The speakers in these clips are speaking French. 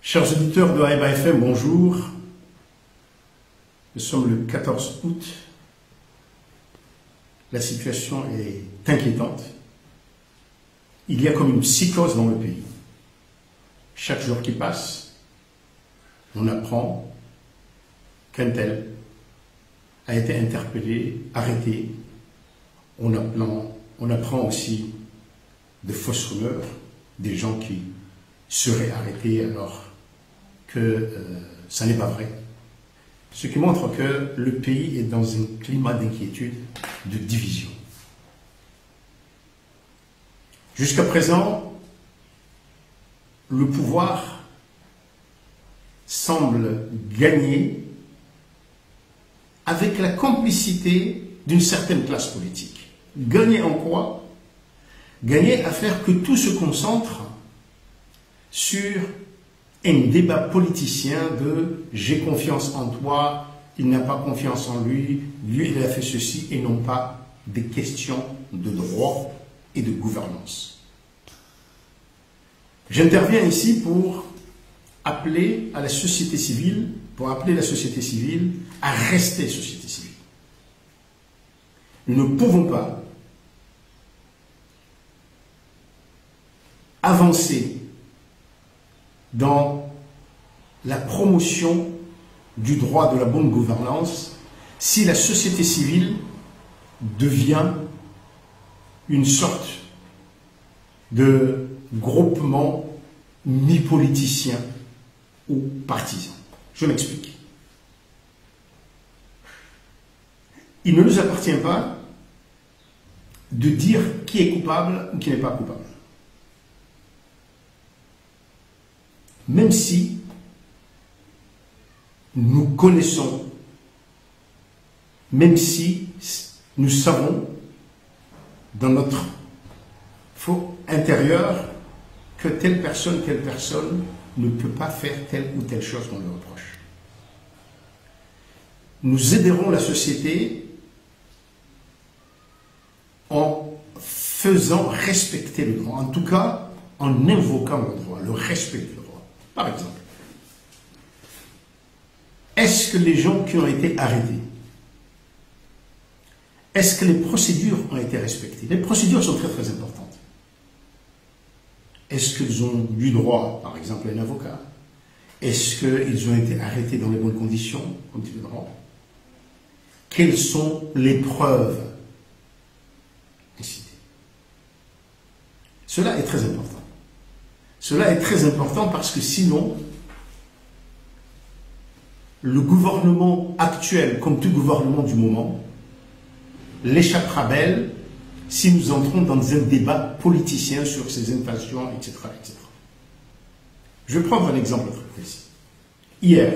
Chers auditeurs de Haïba FM, bonjour. Nous sommes le 14 août. La situation est inquiétante. Il y a comme une psychose dans le pays. Chaque jour qui passe, on apprend qu'un tel a été interpellé, arrêté. On apprend aussi de fausses rumeurs, des gens qui seraient arrêtés alors que ça n'est pas vrai. Ce qui montre que le pays est dans un climat d'inquiétude, de division. Jusqu'à présent, le pouvoir semble gagner avec la complicité d'une certaine classe politique. Gagner en quoi? Gagner à faire que tout se concentre sur un débat politicien de « j'ai confiance en toi », il n'a pas confiance en lui, lui il a fait ceci, et non pas des questions de droit et de gouvernance. J'interviens ici pour appeler à la société civile, à rester société civile. Nous ne pouvons pas avancer dans la promotion du droit de la bonne gouvernance si la société civile devient une sorte de groupement mi-politicien ou partisan. Je m'explique. Il ne nous appartient pas de dire qui est coupable ou qui n'est pas coupable. Même si nous connaissons, même si nous savons dans notre faux intérieur que telle personne ne peut pas faire telle ou telle chose qu'on lui reproche. Nous aiderons la société en faisant respecter le droit, en tout cas en invoquant le droit, le respect du droit. Par exemple, est-ce que les gens qui ont été arrêtés, est-ce que les procédures ont été respectées? Les procédures sont très très importantes. Est-ce qu'ils ont eu droit, par exemple, à un avocat? Est-ce qu'ils ont été arrêtés dans les bonnes conditions, comme tu le droit? Quelles sont les preuves incitées? Cela est très important. Cela est très important parce que sinon, le gouvernement actuel, comme tout gouvernement du moment, l'échappera belle si nous entrons dans un débat politicien sur ces intentions, etc., etc. Je vais prendre un exemple très précis. Hier,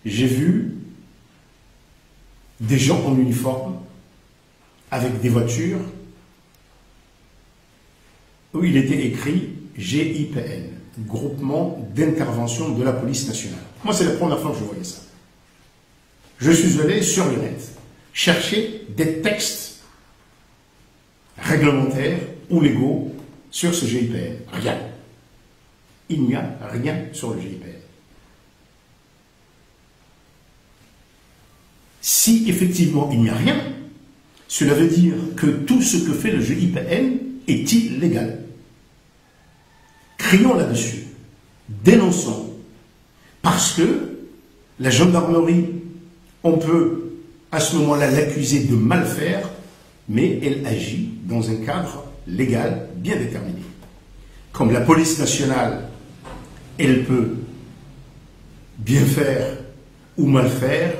j'ai vu des gens en uniforme avec des voitures où il était écrit GIPN, Groupement d'intervention de la police nationale. Moi, c'est la première fois que je voyais ça. Je suis allé sur le net chercher des textes réglementaires ou légaux sur ce GIPN. Rien. Il n'y a rien sur le GIPN. Si effectivement il n'y a rien, cela veut dire que tout ce que fait le GIPN est illégal. Crions là-dessus, dénonçons, parce que la gendarmerie, on peut à ce moment-là l'accuser de mal faire, mais elle agit dans un cadre légal bien déterminé. Comme la police nationale, elle peut bien faire ou mal faire,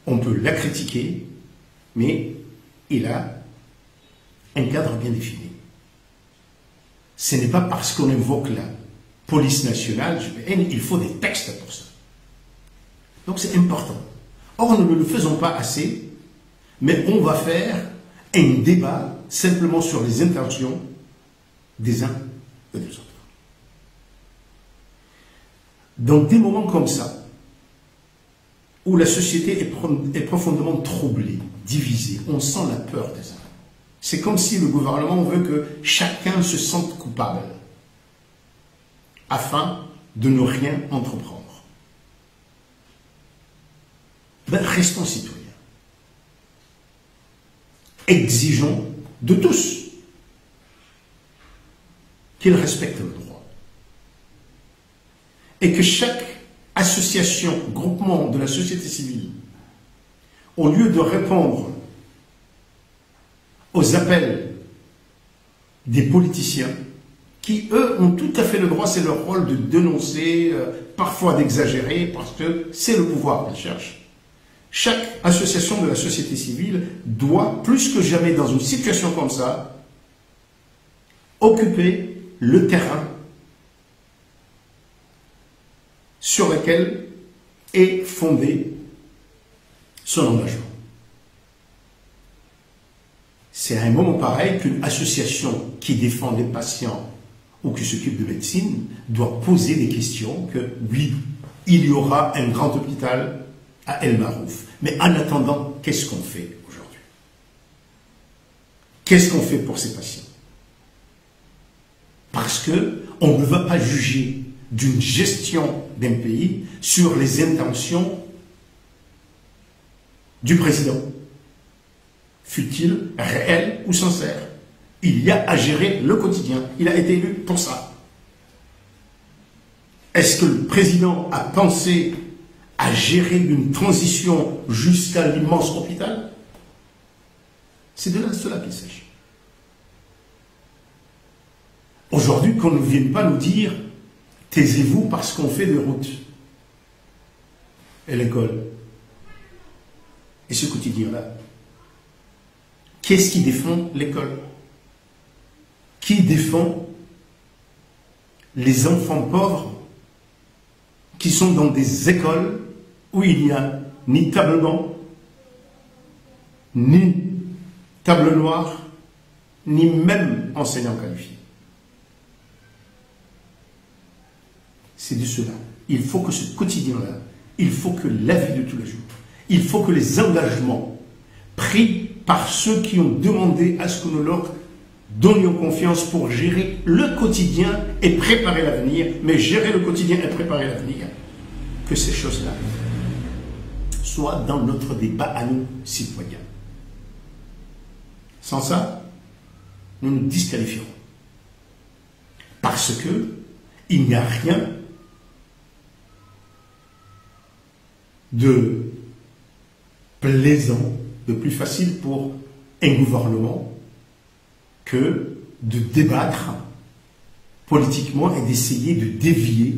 on peut la critiquer, mais il a un cadre bien défini. Ce n'est pas parce qu'on invoque la police nationale, il faut des textes pour ça. Donc c'est important. Or, nous ne le faisons pas assez, mais on va faire un débat simplement sur les intentions des uns et des autres. Dans des moments comme ça, où la société est profondément troublée, divisée, on sent la peur des uns. C'est comme si le gouvernement veut que chacun se sente coupable. afin de ne rien entreprendre. Ben, restons citoyens. Exigeons de tous qu'ils respectent le droit. Et que chaque association, groupement de la société civile, au lieu de répondre aux appels des politiciens, qui, eux, ont tout à fait le droit, c'est leur rôle de dénoncer, parfois d'exagérer, parce que c'est le pouvoir qu'ils cherchent. Chaque association de la société civile doit, plus que jamais dans une situation comme ça, occuper le terrain sur lequel est fondé son engagement. C'est à un moment pareil qu'une association qui défend les patients ou qui s'occupe de médecine doit poser des questions que, oui, il y aura un grand hôpital à El Marouf. Mais en attendant, qu'est-ce qu'on fait aujourd'hui? Qu'est-ce qu'on fait pour ces patients? Parce qu'on ne va pas juger d'une gestion d'un pays sur les intentions du président, fut-il réel ou sincère. Il y a à gérer le quotidien. Il a été élu pour ça. Est-ce que le président a pensé à gérer une transition jusqu'à l'immense hôpital? C'est de cela qu'il s'agit. Aujourd'hui, qu'on ne vienne pas nous dire « taisez-vous parce qu'on fait des routes » et l'école. Et ce quotidien-là. Qu'est-ce qui défend l'école? Qui défend les enfants pauvres qui sont dans des écoles où il n'y a ni table blanc, ni table noire, ni même enseignant qualifié? C'est de cela. Il faut que ce quotidien-là, il faut que la vie de tous les jours, il faut que les engagements pris par ceux qui ont demandé à ce que nous leur donnions confiance pour gérer le quotidien et préparer l'avenir, mais gérer le quotidien et préparer l'avenir, que ces choses-là soient dans notre débat à nous, citoyens. Sans ça, nous nous disqualifierons. Parce que il n'y a rien de plaisant, de plus facile pour un gouvernement que de débattre politiquement et d'essayer de dévier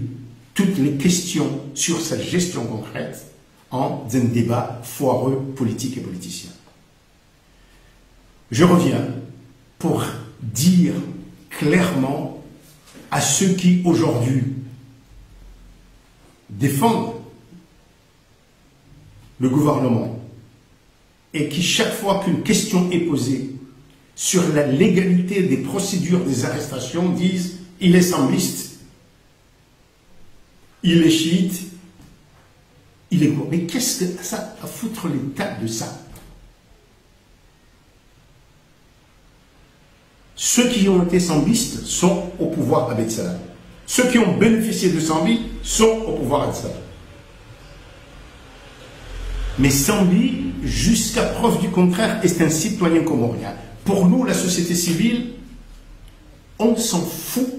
toutes les questions sur sa gestion concrète en un débat foireux politique et politicien. Je reviens pour dire clairement à ceux qui aujourd'hui défendent le gouvernement et qui, chaque fois qu'une question est posée sur la légalité des procédures des arrestations, disent « il est sambliste, il est chiite, il est quoi ?» Mais qu'est-ce que ça a à foutre l'état de ça? Ceux qui ont été sambistes sont au pouvoir à Bethsaida. Ceux qui ont bénéficié de Sambi sont au pouvoir à Bethsaida. Mais Sambi, jusqu'à preuve du contraire, est un citoyen comorien. Pour nous, la société civile, on s'en fout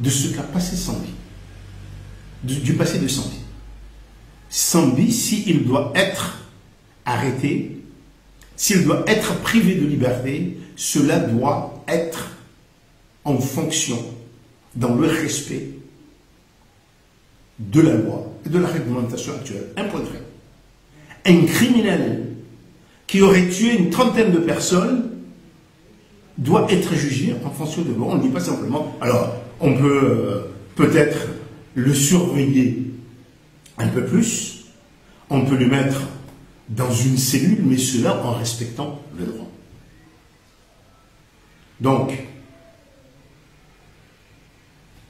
de ce qu'a passé Sambi, du passé de Sambi. Sambi, s'il doit être arrêté, s'il doit être privé de liberté, cela doit être en fonction, dans le respect de la loi et de la réglementation actuelle. Un point de fait. Un criminel qui aurait tué une trentaine de personnes doit être jugé en fonction de loi. On ne dit pas simplement, alors on peut peut-être le surveiller un peu plus, on peut le mettre dans une cellule, mais cela en respectant le droit. Donc,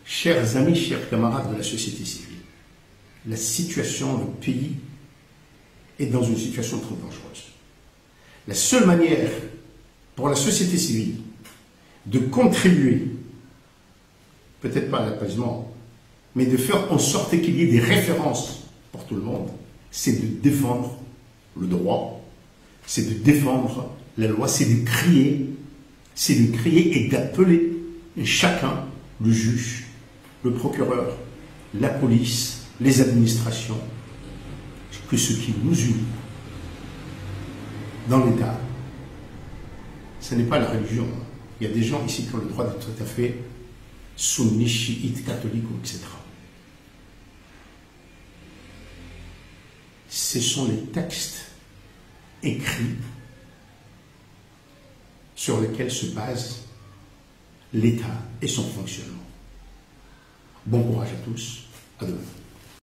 chers amis, chers camarades de la société civile, la situation, le pays est dans une situation trop dangereuse. La seule manière pour la société civile de contribuer peut-être pas l'apaisement, mais de faire en sorte qu'il y ait des références pour tout le monde, c'est de défendre le droit, c'est de défendre la loi, c'est de crier et d'appeler chacun, le juge, le procureur, la police, les administrations, que ce qui nous unit dans l'État, ce n'est pas la religion. Il y a des gens ici qui ont le droit d'être tout à fait sunnis, chiites, catholiques, etc. Ce sont les textes écrits sur lesquels se base l'État et son fonctionnement. Bon courage à tous, à demain.